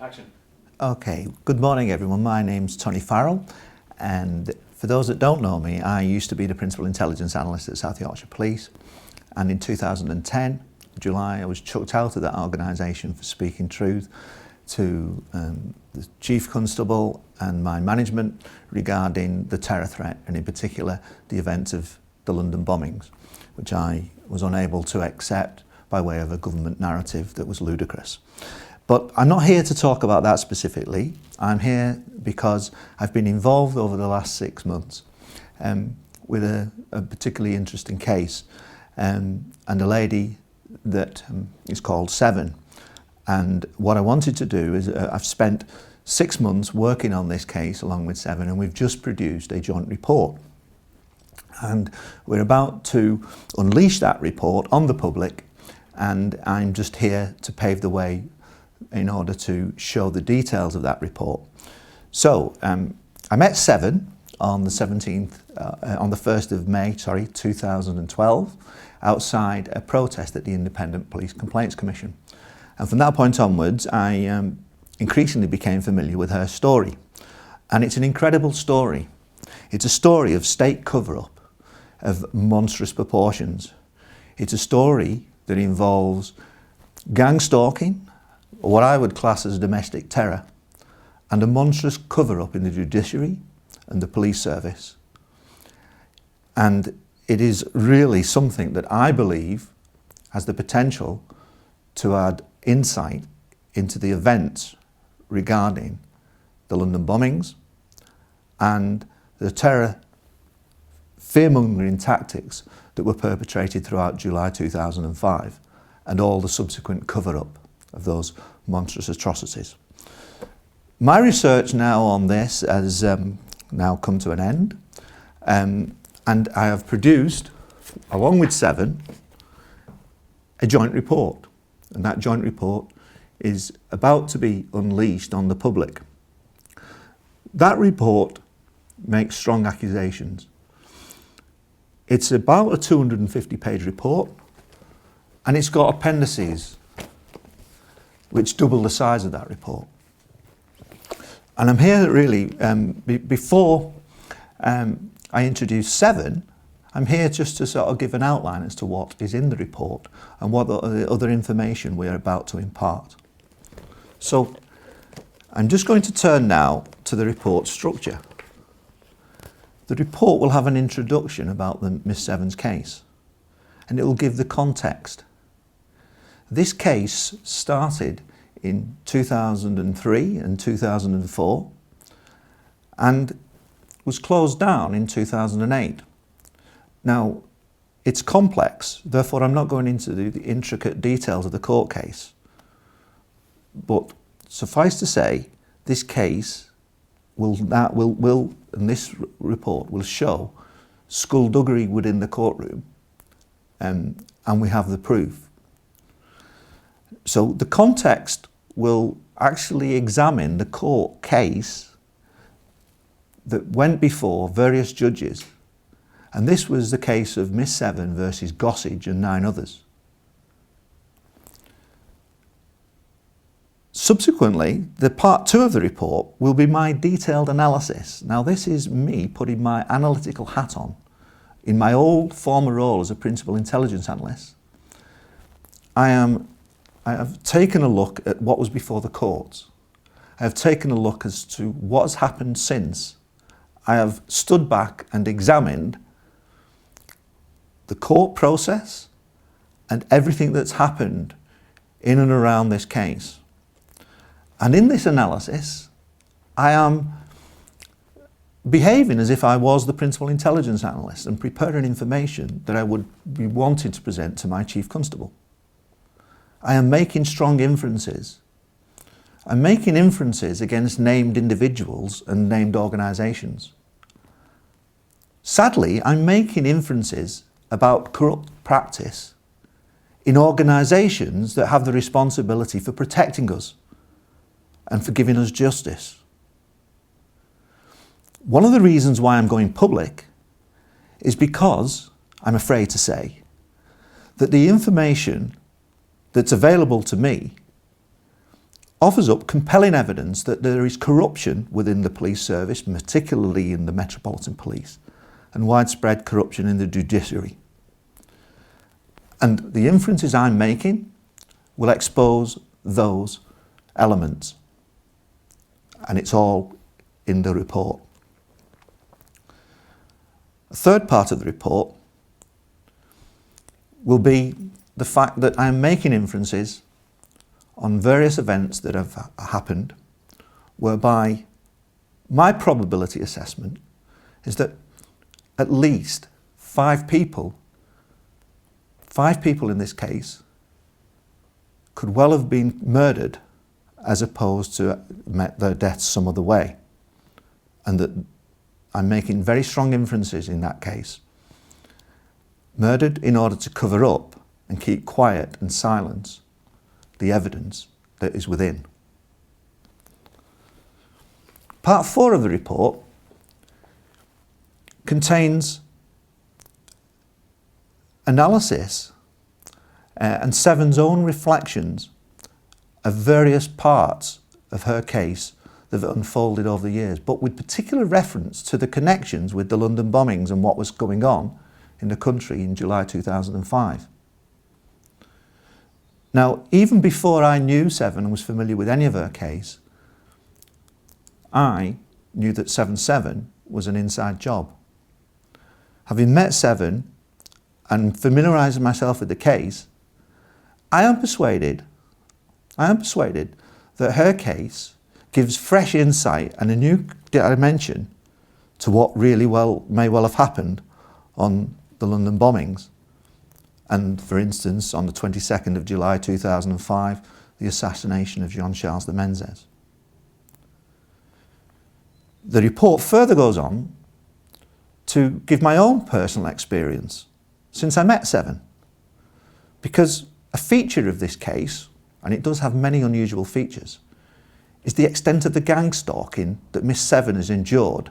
Action. Okay, good morning everyone. My name's Tony Farrell, and for those that don't know me, I used to be the Principal Intelligence Analyst at South Yorkshire Police, and in 2010, July, I was chucked out of that organisation for speaking truth to the Chief Constable and my management regarding the terror threat, and in particular the event of the London bombings, which I was unable to accept by way of a government narrative that was ludicrous. But I'm not here to talk about that specifically. I'm here because I've been involved over the last 6 months with a particularly interesting case, and a lady that is called Seven. And what I wanted to do is I've spent 6 months working on this case along with Seven, and we've just produced a joint report. And we're about to unleash that report on the public, and I'm just here to pave the way in order to show the details of that report. So I met Seven on the 1st of May, 2012, outside a protest at the Independent Police Complaints Commission. And from that point onwards, I increasingly became familiar with her story. And it's an incredible story. It's a story of state cover-up of monstrous proportions. It's a story that involves gang stalking, what I would class as domestic terror, and a monstrous cover-up in the judiciary and the police service. And it is really something that I believe has the potential to add insight into the events regarding the London bombings and the terror fear-mongering tactics that were perpetrated throughout July 2005 and all the subsequent cover-up of those monstrous atrocities. My research now on this has now come to an end, and I have produced, along with Seven, a joint report, and that joint report is about to be unleashed on the public. That report makes strong accusations. It's about a 250-page report, and it's got appendices which double the size of that report. And I'm here really, before I introduce Seven, I'm here just to sort of give an outline as to what is in the report and what other information we're about to impart. So I'm just going to turn now to the report structure. The report will have an introduction about the Miss Seven's case, and it will give the context. This case started in 2003 and 2004 and was closed down in 2008. Now, it's complex, therefore I'm not going into the intricate details of the court case, but suffice to say, this case and this report will show skullduggery within the courtroom, and we have the proof. So the context will actually examine the court case that went before various judges, and this was the case of Miss Seven versus Gossage and 9 others. Subsequently, the part 2 of the report will be my detailed analysis. Now, this is me putting my analytical hat on. In my old former role as a Principal Intelligence Analyst, I have taken a look at what was before the courts. I have taken a look as to what has happened since. I have stood back and examined the court process and everything that's happened in and around this case. And in this analysis, I am behaving as if I was the Principal Intelligence Analyst and preparing information that I would be wanting to present to my Chief Constable. I am making strong inferences. I'm making inferences against named individuals and named organisations. Sadly, I'm making inferences about corrupt practice in organisations that have the responsibility for protecting us and for giving us justice. One of the reasons why I'm going public is because, I'm afraid to say, that the information that's available to me offers up compelling evidence that there is corruption within the police service, particularly in the Metropolitan Police, and widespread corruption in the judiciary. And the inferences I'm making will expose those elements. And it's all in the report. A third part of the report will be the fact that I am making inferences on various events that have happened, whereby my probability assessment is that at least five people in this case could well have been murdered as opposed to met their deaths some other way. And that I'm making very strong inferences in that case. Murdered in order to cover up and keep quiet and silence the evidence that is within. Part 4 of the report contains analysis and Seven's own reflections of various parts of her case that have unfolded over the years, but with particular reference to the connections with the London bombings and what was going on in the country in July 2005. Now, even before I knew Seven and was familiar with any of her case, I knew that 7/7 was an inside job. Having met Seven and familiarised myself with the case, I am persuaded that her case gives fresh insight and a new dimension to what really may well have happened on the London bombings. And for instance, on the 22nd of July 2005, the assassination of Jean-Charles de Menezes. The report further goes on to give my own personal experience since I met Seven. Because a feature of this case, and it does have many unusual features, is the extent of the gang stalking that Miss Seven has endured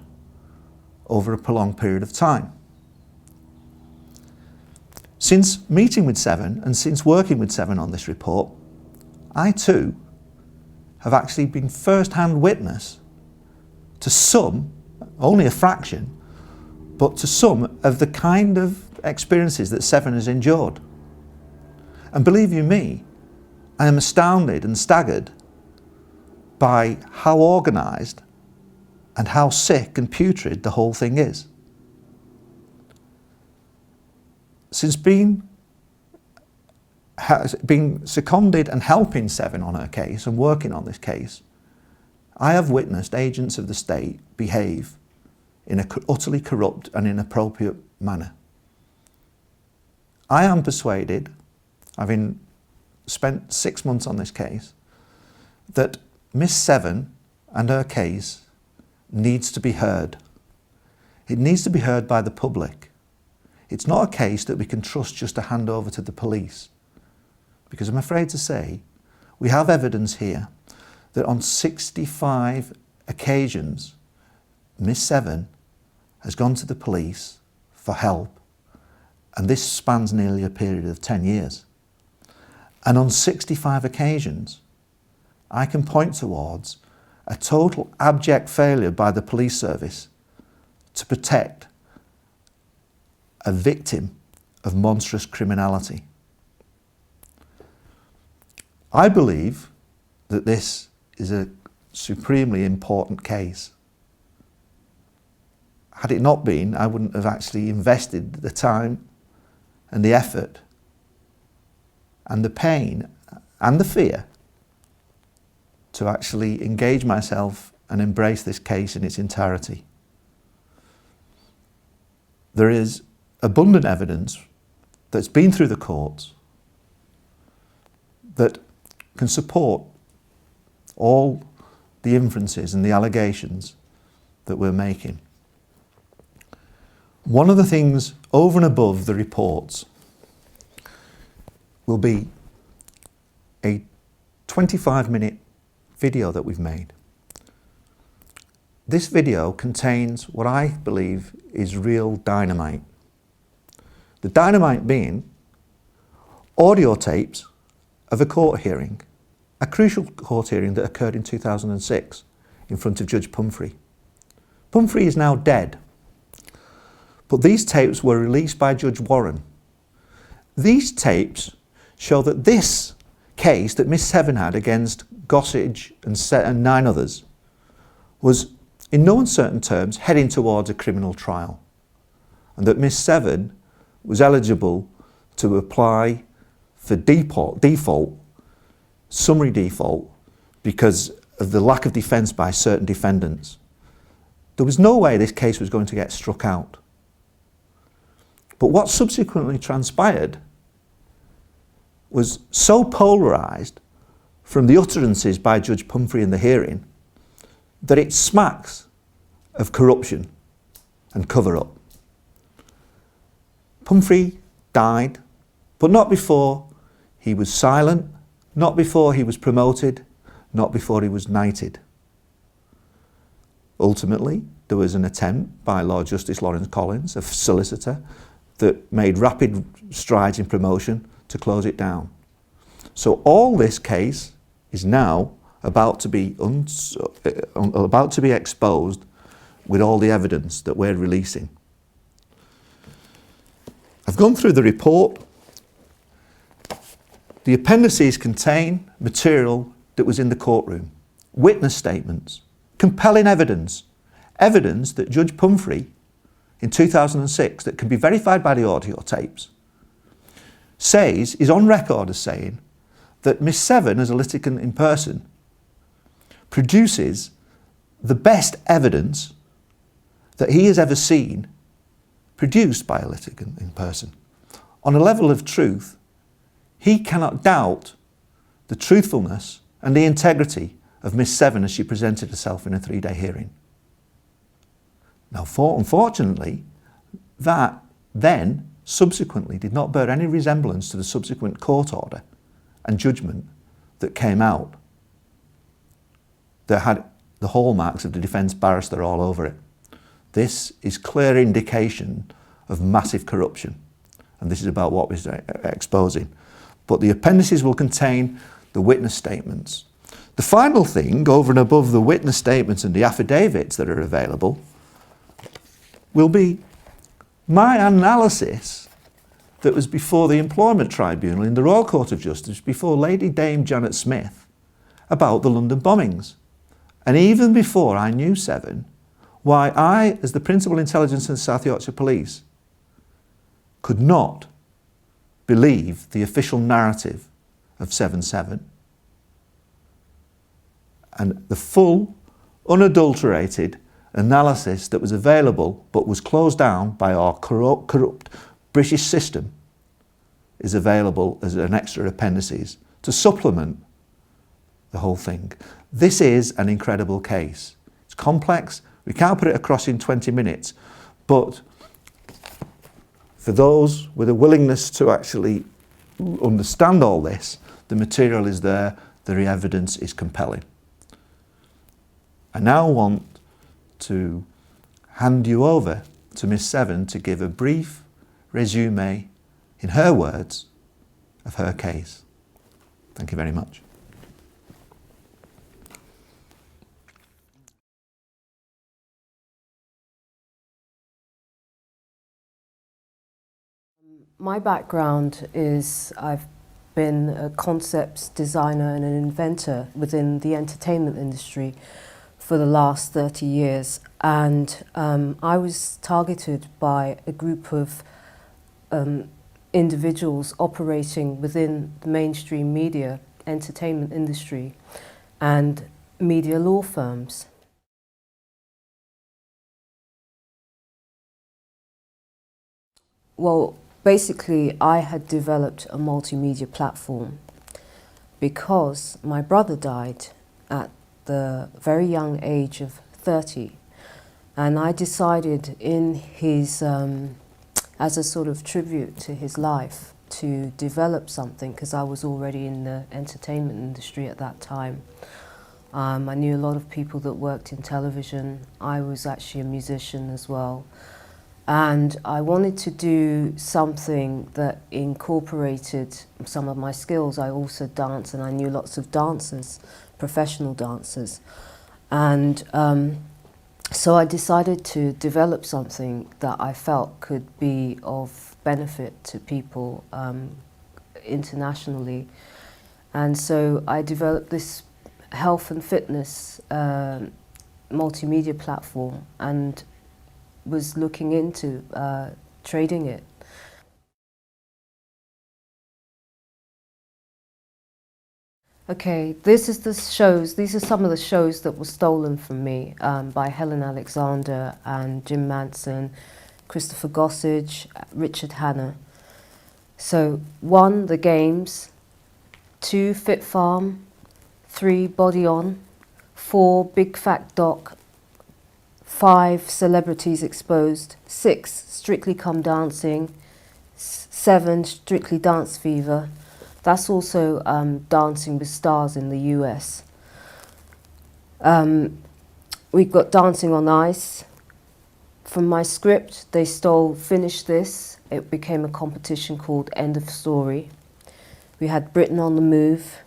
over a prolonged period of time. Since meeting with Seven and since working with Seven on this report, I too have actually been first-hand witness to some, only a fraction, but to some of the kind of experiences that Seven has endured. And believe you me, I am astounded and staggered by how organised and how sick and putrid the whole thing is. Since being seconded and helping Seven on her case and working on this case, I have witnessed agents of the state behave in an utterly corrupt and inappropriate manner. I am persuaded, having spent 6 months on this case, that Miss Seven and her case needs to be heard. It needs to be heard by the public. It's not a case that we can trust just to hand over to the police. Because I'm afraid to say, we have evidence here that on 65 occasions, Miss Seven has gone to the police for help. And this spans nearly a period of 10 years. And on 65 occasions, I can point towards a total abject failure by the police service to protect a victim of monstrous criminality. I believe that this is a supremely important case. Had it not been, I wouldn't have actually invested the time and the effort and the pain and the fear to actually engage myself and embrace this case in its entirety. There is abundant evidence that's been through the courts that can support all the inferences and the allegations that we're making. One of the things over and above the reports will be a 25-minute video that we've made. This video contains what I believe is real dynamite. The dynamite being audio tapes of a court hearing a crucial court hearing that occurred in 2006 in front of Judge Pumphrey. Pumphrey is now dead, but these tapes were released by Judge Warren. These tapes show that this case that Miss Seven had against Gossage and 9 others was, in no uncertain terms, heading towards a criminal trial, and that Miss Seven was eligible to apply for default, summary default, because of the lack of defence by certain defendants. There was no way this case was going to get struck out. But what subsequently transpired was so polarised from the utterances by Judge Pumphrey in the hearing that it smacks of corruption and cover-up. Pumphrey died, but not before he was silent, not before he was promoted, not before he was knighted. Ultimately, there was an attempt by Lord Justice Lawrence Collins, a solicitor, that made rapid strides in promotion to close it down. So all this case is now about to be exposed with all the evidence that we're releasing. I've gone through the report. The appendices contain material that was in the courtroom, witness statements, compelling evidence, evidence that Judge Pumphrey in 2006 that can be verified by the audio tapes is on record as saying that Miss Seven, as a litigant in person, produces the best evidence that he has ever seen produced by a litigant in person. On a level of truth, he cannot doubt the truthfulness and the integrity of Miss Seven as she presented herself in a 3-day hearing. Now, unfortunately, that then subsequently did not bear any resemblance to the subsequent court order and judgment that came out that had the hallmarks of the defence barrister all over it. This is clear indication of massive corruption, and this is about what we're exposing. But the appendices will contain the witness statements. The final thing, over and above the witness statements and the affidavits that are available, will be my analysis that was before the Employment Tribunal in the Royal Court of Justice, before Lady Dame Janet Smith, about the London bombings. And even before I knew Seven, why I, as the Principal Intelligence in South Yorkshire Police, could not believe the official narrative of 7/7 and the full, unadulterated analysis that was available but was closed down by our corrupt British system is available as an extra appendices to supplement the whole thing. This is an incredible case. It's complex. We can't put it across in 20 minutes, but for those with a willingness to actually understand all this, the material is there, the evidence is compelling. I now want to hand you over to Miss Seven to give a brief resume, in her words, of her case. Thank you very much. My background is I've been a concepts designer and an inventor within the entertainment industry for the last 30 years, and I was targeted by a group of individuals operating within the mainstream media, entertainment industry and media law firms. Well, basically, I had developed a multimedia platform because my brother died at the very young age of 30, and I decided in his, as a sort of tribute to his life, to develop something, because I was already in the entertainment industry at that time. I knew a lot of people that worked in television. I was actually a musician as well. And I wanted to do something that incorporated some of my skills. I also dance, and I knew lots of dancers, professional dancers. And so I decided to develop something that I felt could be of benefit to people internationally. And so I developed this health and fitness multimedia platform and was looking into trading it. Okay, these are some of the shows that were stolen from me by Helen Alexander and Jim Manson, Christopher Gossage, Richard Hanna. So 1, The Games, 2, Fit Farm, 3, Body On, 4, Big Fat Doc, 5, Celebrities Exposed, 6, Strictly Come Dancing, 7, Strictly Dance Fever. That's also Dancing with Stars in the US. We've got Dancing on Ice. From my script, they stole Finish This. It became a competition called End of Story. We had Britain on the Move,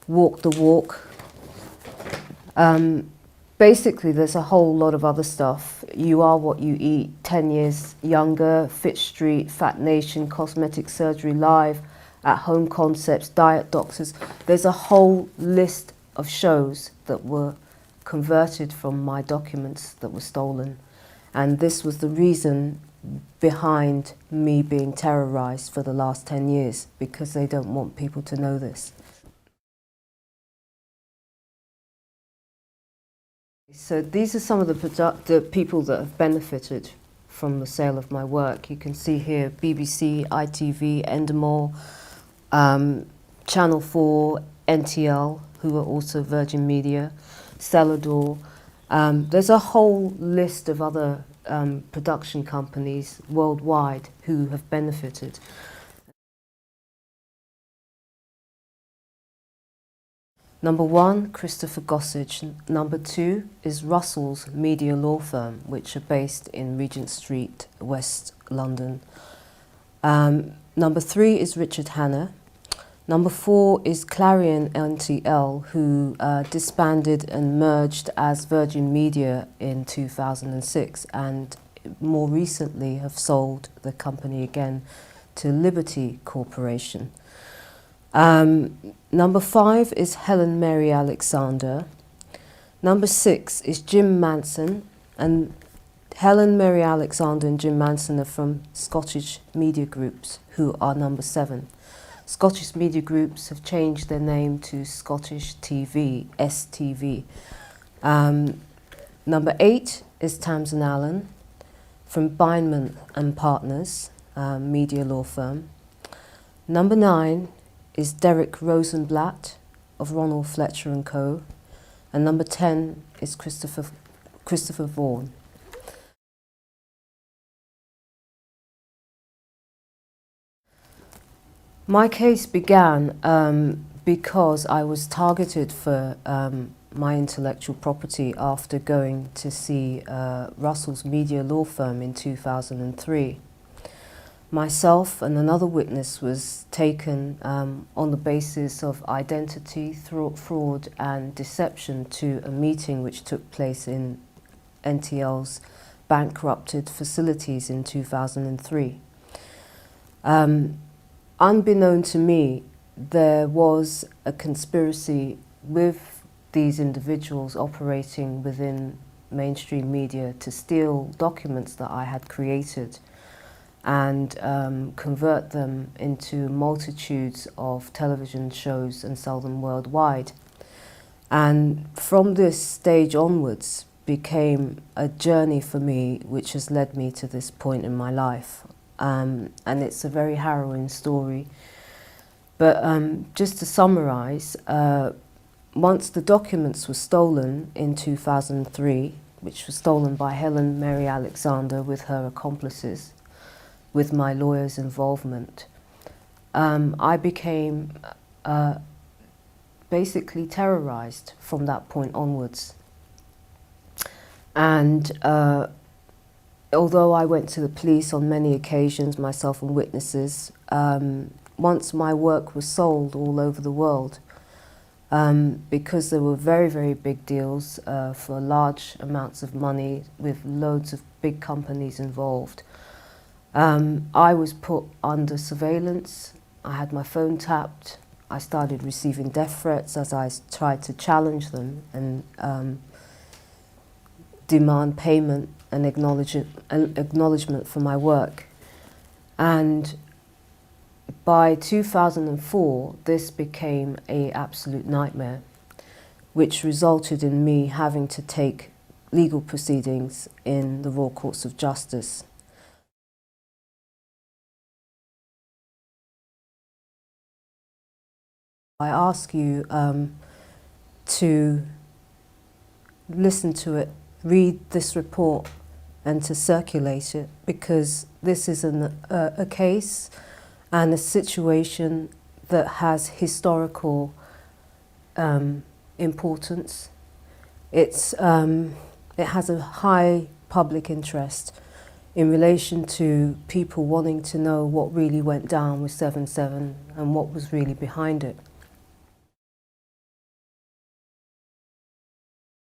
Walk the Walk. Basically, there's a whole lot of other stuff. You Are What You Eat, 10 Years Younger, Fit Street, Fat Nation, Cosmetic Surgery Live, At Home Concepts, Diet Doctors. There's a whole list of shows that were converted from my documents that were stolen. And this was the reason behind me being terrorized for the last 10 years, because they don't want people to know this. So these are some of the people that have benefited from the sale of my work. You can see here BBC, ITV, Endemol, Channel 4, NTL, who are also Virgin Media, Celador. There's a whole list of other production companies worldwide who have benefited. Number 1, Christopher Gossage. Number 2 is Russell's media law firm, which are based in Regent Street, West London. Number 3 is Richard Hanna. Number 4 is Clarion NTL, who disbanded and merged as Virgin Media in 2006, and more recently have sold the company again to Liberty Corporation. Number 5 is Helen Mary Alexander. Number 6 is Jim Manson, and Helen Mary Alexander and Jim Manson are from Scottish Media Groups, who are number 7. Scottish Media Groups have changed their name to Scottish TV, STV. Number 8 is Tamsin Allen from Bindman and Partners, media law firm. Number 9 is Derek Rosenblatt of Ronald Fletcher and Co. And number 10 is Christopher Vaughan. My case began because I was targeted for my intellectual property after going to see Russell's media law firm in 2003. Myself and another witness was taken on the basis of identity, fraud and deception to a meeting which took place in NTL's bankrupted facilities in 2003. Unbeknown to me, there was a conspiracy with these individuals operating within mainstream media to steal documents that I had created and convert them into multitudes of television shows and sell them worldwide. And from this stage onwards became a journey for me which has led me to this point in my life. And it's a very harrowing story. But just to summarize, once the documents were stolen in 2003, which was stolen by Helen Mary Alexander with her accomplices, with my lawyer's involvement, I became basically terrorized from that point onwards. And Although I went to the police on many occasions, myself and witnesses, once my work was sold all over the world, because there were very, very big deals for large amounts of money with loads of big companies involved. I was put under surveillance. I had my phone tapped. I started receiving death threats as I tried to challenge them and demand payment and acknowledgement for my work. And by 2004, this became an absolute nightmare, which resulted in me having to take legal proceedings in the Royal Courts of Justice. I ask you to listen to it, read this report, and to circulate it, because this is a case and a situation that has historical importance. It has a high public interest in relation to people wanting to know what really went down with 7/7 and what was really behind it.